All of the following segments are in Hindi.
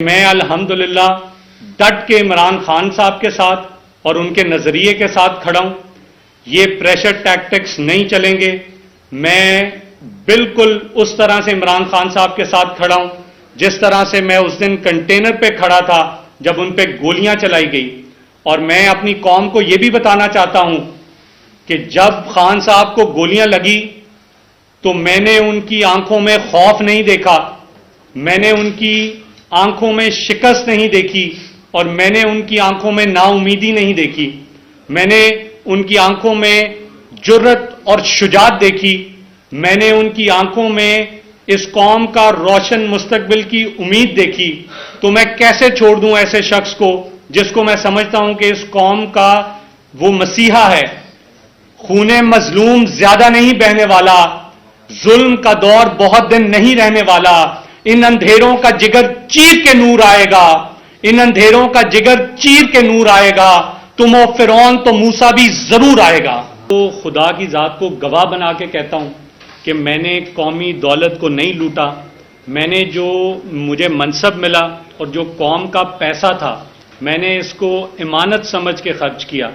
मैं अल्हम्दुलिल्लाह डट के इमरान खान साहब के साथ और उनके नजरिए के साथ खड़ा हूं। ये प्रेशर टैक्टिक्स नहीं चलेंगे। मैं बिल्कुल उस तरह से इमरान खान साहब के साथ खड़ा हूं जिस तरह से मैं उस दिन कंटेनर पे खड़ा था जब उन पे गोलियां चलाई गई। और मैं अपनी कौम को यह भी बताना चाहता हूं कि जब खान साहब को गोलियां लगी तो मैंने उनकी आंखों में खौफ नहीं देखा, मैंने उनकी आंखों में शिकस्त नहीं देखी और मैंने उनकी आंखों में नाउमीदी नहीं देखी। मैंने उनकी आंखों में जुर्रत और शुजात देखी। मैंने उनकी आंखों में इस कौम का रोशन मुस्तकबिल की उम्मीद देखी। तो मैं कैसे छोड़ दूं ऐसे शख्स को जिसको मैं समझता हूं कि इस कौम का वो मसीहा है। खूने मजलूम ज्यादा नहीं बहने वाला, जुल्म का दौर बहुत दिन नहीं रहने वाला। इन अंधेरों का जिगर चीर के नूर आएगा, इन अंधेरों का जिगर चीर के नूर आएगा। तुम हो फिरौन तो मूसा भी जरूर आएगा। तो खुदा की जात को गवाह बना के कहता हूं कि मैंने कौमी दौलत को नहीं लूटा। मैंने जो मुझे मनसब मिला और जो कौम का पैसा था मैंने इसको इमानत समझ के खर्च किया।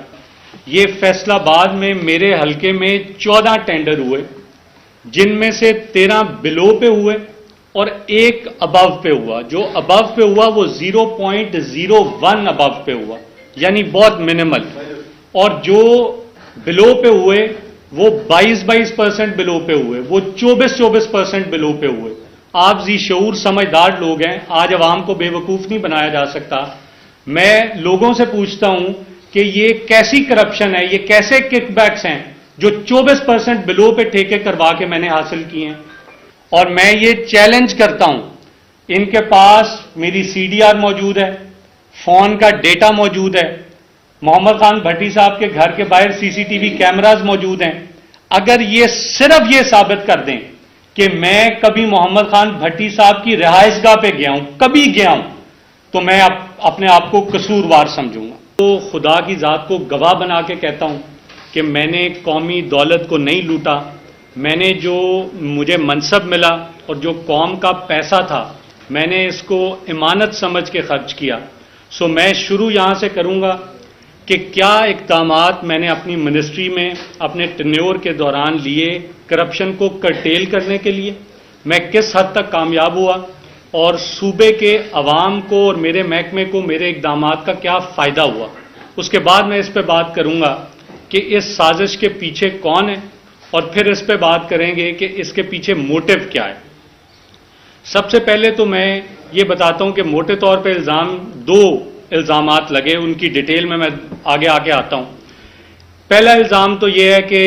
ये फैसलाबाद में मेरे हलके में 14 टेंडर हुए, जिनमें से 13 बिलो पे हुए और एक अबव पे हुआ। जो अबव पे हुआ वो 0.01 अबव पे हुआ, यानी बहुत मिनिमल। और जो बिलो पे हुए वो 22% बिलो पे हुए, वो 24% बिलो पे हुए। आप जी शऊर समझदार लोग हैं, आज अवाम को बेवकूफ नहीं बनाया जा सकता। मैं लोगों से पूछता हूं कि ये कैसी करप्शन है, ये कैसे किकबैक्स हैं जो 24% बिलो पे ठेके करवा के मैंने हासिल किए हैं। और मैं ये चैलेंज करता हूं, इनके पास मेरी सीडीआर मौजूद है, फोन का डेटा मौजूद है, मोहम्मद खान भट्टी साहब के घर के बाहर सीसीटीवी कैमरास मौजूद हैं। अगर ये सिर्फ ये साबित कर दें कि मैं कभी मोहम्मद खान भट्टी साहब की रिहाइशगाह पे गया हूं, कभी गया हूं, तो मैं अपने आप को कसूरवार समझूंगा। तो खुदा की जात को गवाह बना के कहता हूं कि मैंने कौमी दौलत को नहीं लूटा। मैंने जो मुझे मनसब मिला और जो कौम का पैसा था मैंने इसको इमानत समझ के खर्च किया। सो मैं शुरू यहां से करूंगा कि क्या इक़दामात मैंने अपनी मिनिस्ट्री में अपने टेन्योर के दौरान लिए करप्शन को कर्टेल करने के लिए, मैं किस हद तक कामयाब हुआ और सूबे के अवाम को और मेरे महकमे को मेरे इक़दामात का क्या फ़ायदा हुआ। उसके बाद मैं इस पर बात करूंगा कि इस साजिश के पीछे कौन है और फिर इस पर बात करेंगे कि इसके पीछे मोटिव क्या है। सबसे पहले तो मैं ये बताता हूं कि मोटे तौर पे दो इल्ज़ामात लगे, उनकी डिटेल में मैं आगे आगे आता हूं। पहला इल्ज़ाम तो ये है कि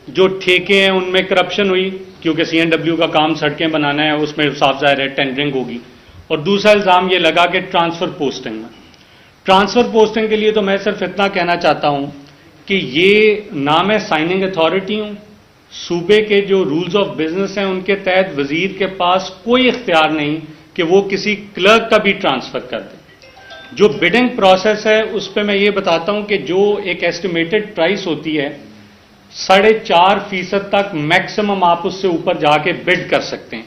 जो ठेके हैं उनमें करप्शन हुई, क्योंकि CNW का काम सड़कें बनाना है, उसमें साफ ज़ाहिर है टेंडरिंग होगी। और दूसरा इल्ज़ाम ये लगा कि ट्रांसफ़र पोस्टिंग के लिए तो मैं सिर्फ इतना कहना चाहता हूं कि ये ना मैं साइनिंग अथॉरिटी हूं, सूबे के जो रूल्स ऑफ बिजनेस हैं उनके तहत वजीर के पास कोई इख्तियार नहीं कि वो किसी क्लर्क का भी ट्रांसफर कर दे। जो बिडिंग प्रोसेस है उस पर मैं ये बताता हूं कि जो एक एस्टिमेटेड प्राइस होती है 4.5% तक मैक्सिमम आप उससे ऊपर जाके बिड कर सकते हैं।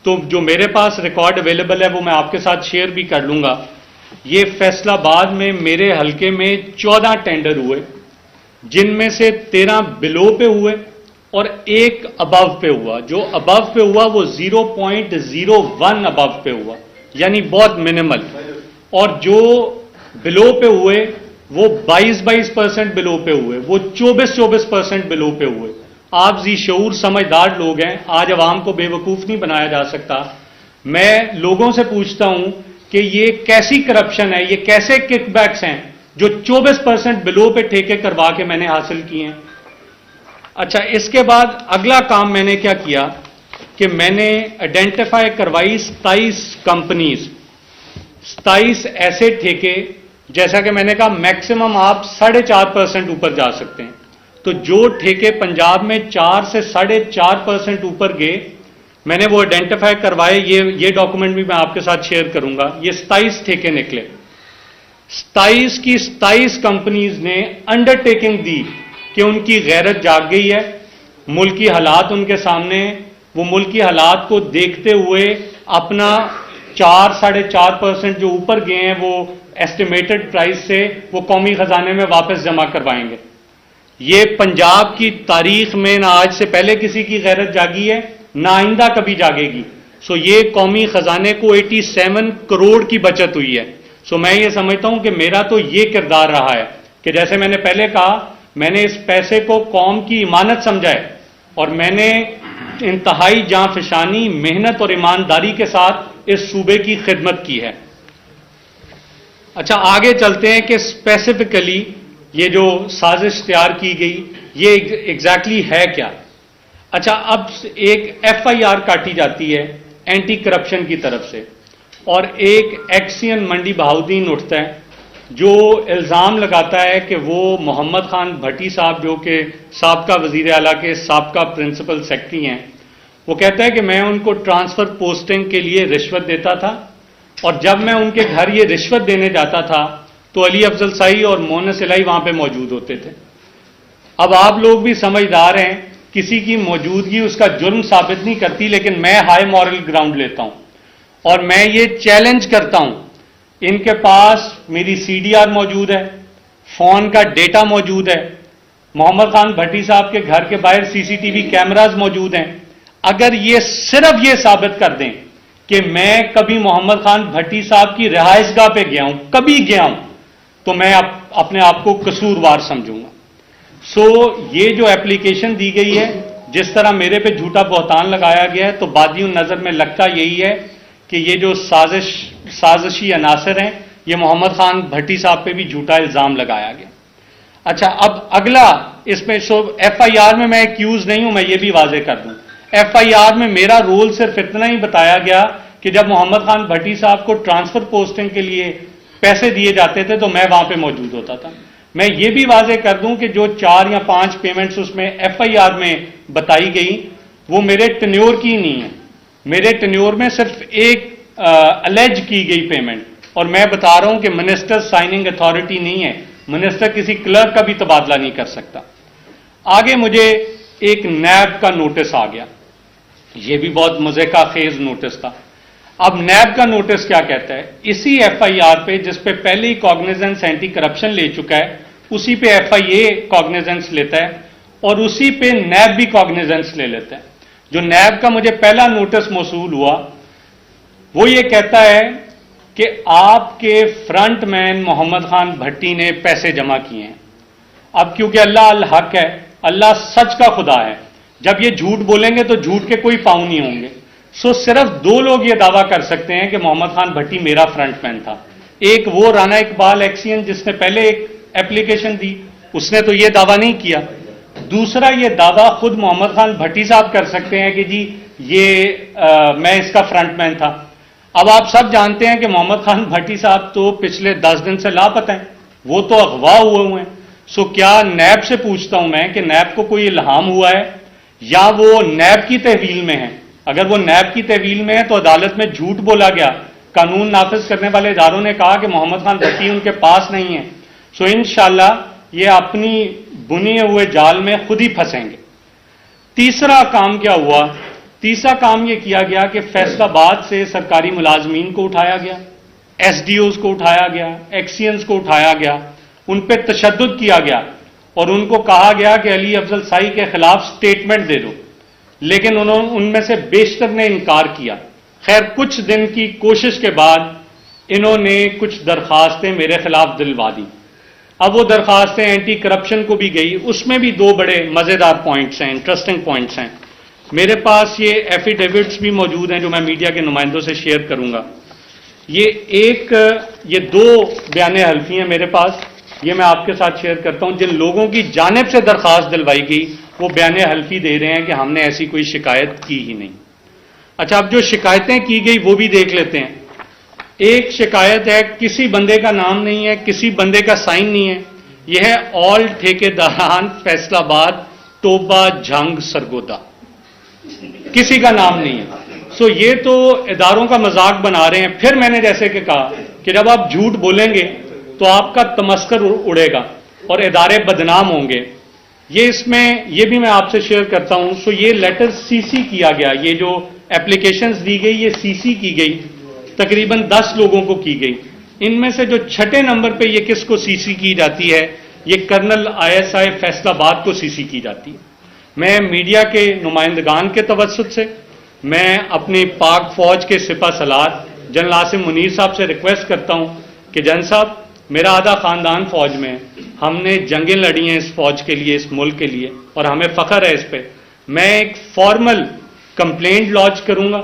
तो जो मेरे पास रिकॉर्ड अवेलेबल है वो मैं आपके साथ शेयर भी कर लूंगा। ये फैसलाबाद में मेरे हलके में 14 टेंडर हुए, जिनमें से 13 बिलो पे हुए और एक अबव पे हुआ। जो अबव पे हुआ वो 0.01 अबव पे हुआ, यानी बहुत मिनिमल। और जो बिलो पे हुए वो 22% बिलो पे हुए, वो 24% बिलो पे हुए। आप जी शऊर समझदार लोग हैं, आज अवाम को बेवकूफ नहीं बनाया जा सकता। मैं लोगों से पूछता हूं कि ये कैसी करप्शन है, ये कैसे किकबैक्स हैं जो 24% बिलो पे ठेके करवा के मैंने हासिल किए हैं। अच्छा, इसके बाद अगला काम मैंने क्या किया कि मैंने आइडेंटिफाई करवाई 27 कंपनीज, 27 ऐसे ठेके, जैसा कि मैंने कहा मैक्सिमम आप 4.5% ऊपर जा सकते हैं। तो जो ठेके पंजाब में 4 से 4.5% ऊपर गए मैंने वो आइडेंटिफाई करवाए। ये डॉक्यूमेंट भी मैं आपके साथ शेयर करूंगा। ये 27 ठेके निकले। 27 की 27 कंपनीज ने अंडरटेकिंग दी कि उनकी गैरत जाग गई है, मुल्की हालात उनके सामने हैं, वो मुल्की हालात को देखते हुए अपना 4-4.5% जो ऊपर गए हैं वो एस्टिमेटेड प्राइस से वो कौमी खजाने में वापस जमा करवाएंगे। ये पंजाब की तारीख में ना आज से पहले किसी की गैरत जागी है, ना आइंदा कभी जागेगी। सो ये कौमी खजाने को 87 करोड़ की बचत हुई है। सो मैं ये समझता हूं कि मेरा तो ये किरदार रहा है कि जैसे मैंने पहले कहा, मैंने इस पैसे को कौम की इमानत समझा है और मैंने इंतहाई जांफशानी, मेहनत और ईमानदारी के साथ इस सूबे की खिदमत की है। अच्छा, आगे चलते हैं कि स्पेसिफिकली ये जो साजिश तैयार की गई ये एग्जैक्टली है क्या। अच्छा, अब एक FIR काटी जाती है एंटी करप्शन की तरफ से और एक एक्सियन मंडी बहाउद्दीन उठता है जो इल्ज़ाम लगाता है कि वो मोहम्मद खान भट्टी साहब जो कि साबका वज़ीर आला के साबका प्रिंसिपल सेक्रेटरी हैं, वो कहता है कि मैं उनको ट्रांसफ़र पोस्टिंग के लिए रिश्वत देता था और जब मैं उनके घर ये रिश्वत देने जाता था तो अली अफजल शाही और मोहन इलाही वहां पे मौजूद होते थे। अब आप लोग भी समझदार हैं, किसी की मौजूदगी उसका जुर्म साबित नहीं करती, लेकिन मैं हाई मॉरल ग्राउंड लेता हूं और मैं ये चैलेंज करता हूं, इनके पास मेरी CDR मौजूद है, फोन का डेटा मौजूद है, मोहम्मद खान भट्टी साहब के घर के बाहर CCTV कैमराज मौजूद हैं। अगर ये सिर्फ ये साबित कर दें कि मैं कभी मोहम्मद खान भट्टी साहब की रिहाइशगाह पे गया हूं, कभी गया हूं, तो मैं अपने आप को कसूरवार समझूंगा। सो ये जो एप्लीकेशन दी गई है, जिस तरह मेरे पे झूठा बहतान लगाया गया है, तो बादियों नजर में लगता यही है कि ये जो साजिशी अनासर हैं, ये मोहम्मद खान भट्टी साहब पे भी झूठा इल्जाम लगाया गया। अच्छा, अब अगला इसमें FIR में मैं एक्यूज नहीं हूं, मैं ये भी वाजे कर दूं। FIR में मेरा रोल सिर्फ इतना ही बताया गया कि जब मोहम्मद खान भट्टी साहब को ट्रांसफर पोस्टिंग के लिए पैसे दिए जाते थे तो मैं वहां पे मौजूद होता था। मैं ये भी वाजे कर दूं कि जो 4 या 5 पेमेंट्स उसमें FIR में बताई गई वो मेरे टेन्योर की नहीं है। मेरे टेन्योर में सिर्फ एक अलेज की गई पेमेंट, और मैं बता रहा हूं कि मिनिस्टर साइनिंग अथॉरिटी नहीं है, मिनिस्टर किसी क्लर्क का भी तबादला नहीं कर सकता। आगे मुझे एक नैब का नोटिस आ गया, यह भी बहुत मजे का खेज नोटिस था। अब नैब का नोटिस क्या कहता है, इसी FIR पे जिस पे पहले ही कॉग्निजेंस एंटी करप्शन ले चुका है, उसी पे FIA कॉग्निजेंस लेता है और उसी पे नैब भी कॉग्निजेंस ले लेता है। जो नैब का मुझे पहला नोटिस मौसूल हुआ वो ये कहता है कि आपके फ्रंटमैन मोहम्मद खान भट्टी ने पैसे जमा किए हैं। अब क्योंकि अल्लाह अल हक है, अल्लाह सच का खुदा है, जब ये झूठ बोलेंगे तो झूठ के कोई पांव नहीं होंगे। सो सिर्फ 2 लोग ये दावा कर सकते हैं कि मोहम्मद खान भट्टी मेरा फ्रंटमैन था। एक वो राना इकबाल एक्सियन जिसने पहले एक एप्लीकेशन दी, उसने तो ये दावा नहीं किया। दूसरा ये दावा खुद मोहम्मद खान भट्टी साहब कर सकते हैं कि जी मैं इसका फ्रंटमैन था। अब आप सब जानते हैं कि मोहम्मद खान भट्टी साहब तो पिछले 10 दिन से लापता हैं, वो तो अगवा हुए हैं। सो क्या नैब से पूछता हूं मैं कि नैब को कोई इल्हाम हुआ है या वो नैब की तहवील में है? अगर वो नैब की तहवील में है तो अदालत में झूठ बोला गया, कानून नाफिज करने वाले इदारों ने कहा कि मोहम्मद खान भट्टी उनके पास नहीं है। सो इंशाल्लाह ये अपनी बुने हुए जाल में खुद ही फंसेंगे। तीसरा काम क्या हुआ? तीसरा काम यह किया गया कि फैसलाबाद से सरकारी मुलाजमीन को उठाया गया, SDOs को उठाया गया, एक्सियंस को उठाया गया, उन पर तशद्दुद किया गया और उनको कहा गया कि अली अफजल शाही के खिलाफ स्टेटमेंट दे दो, लेकिन उन्होंने उनमें से बेशतर ने इनकार किया। खैर कुछ दिन की कोशिश के बाद इन्होंने कुछ दरखास्तें मेरे खिलाफ दिलवा दी। अब वो दरखास्तें एंटी करप्शन को भी गई, उसमें भी 2 बड़े मजेदार पॉइंट्स हैं, इंटरेस्टिंग पॉइंट्स हैं। मेरे पास ये एफिडेविट्स भी मौजूद हैं जो मैं मीडिया के नुमाइंदों से शेयर करूंगा। ये 2 बयाने हल्फी हैं मेरे पास, ये मैं आपके साथ शेयर करता हूं। जिन लोगों की जानिब से दरखास्त दिलवाई गई वो बयाने हल्फी दे रहे हैं कि हमने ऐसी कोई शिकायत की ही नहीं। अच्छा, अब जो शिकायतें की गई वो भी देख लेते हैं। एक शिकायत है, किसी बंदे का नाम नहीं है, किसी बंदे का साइन नहीं है, यह है ऑल ठेकेदारान फैसलाबाद टोबा झंग सरगोदा, किसी का नाम नहीं है। सो ये तो इदारों का मजाक बना रहे हैं। फिर मैंने जैसे कि कहा कि जब आप झूठ बोलेंगे तो आपका तमस्कर उड़ेगा और इदारे बदनाम होंगे। ये भी मैं आपसे शेयर करता हूं। सो ये लेटर CC किया गया, ये जो एप्लीकेशंस दी गई ये CC की गई तकरीबन 10 लोगों को की गई। इनमें से जो छठे नंबर पे ये किसको सीसी की जाती है, ये कर्नल आईएसआई फैसलाबाद को सीसी की जाती है। मैं मीडिया के नुमाइंदगान के तवज्जुद से मैं अपनी पाक फौज के सिपा सलार जनरल आसिम मुनीर साहब से रिक्वेस्ट करता हूं कि जन साहब, मेरा आधा खानदान फौज में है, हमने जंगें लड़ी हैं इस फौज के लिए, इस मुल्क के लिए, और हमें फख्र है इस पे। मैं एक फॉर्मल कंप्लेंट लॉन्च करूंगा।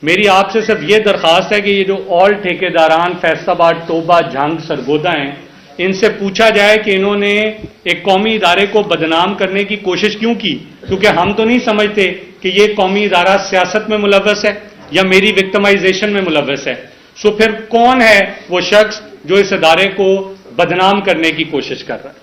मेरी आपसे सिर्फ ये दरखास्त है कि ये जो ऑल ठेकेदारान फैसलाबाद, टोबा, झंग, सरगोदा हैं, इनसे पूछा जाए कि इन्होंने एक कौमी इदारे को बदनाम करने की कोशिश क्यों की, क्योंकि हम तो नहीं समझते कि ये कौमी इदारा सियासत में मुलव्वस है या मेरी विक्टिमाइजेशन में मुलव्वस है। सो फिर कौन है वो शख्स जो इस इदारे को बदनाम करने की कोशिश कर रहा है?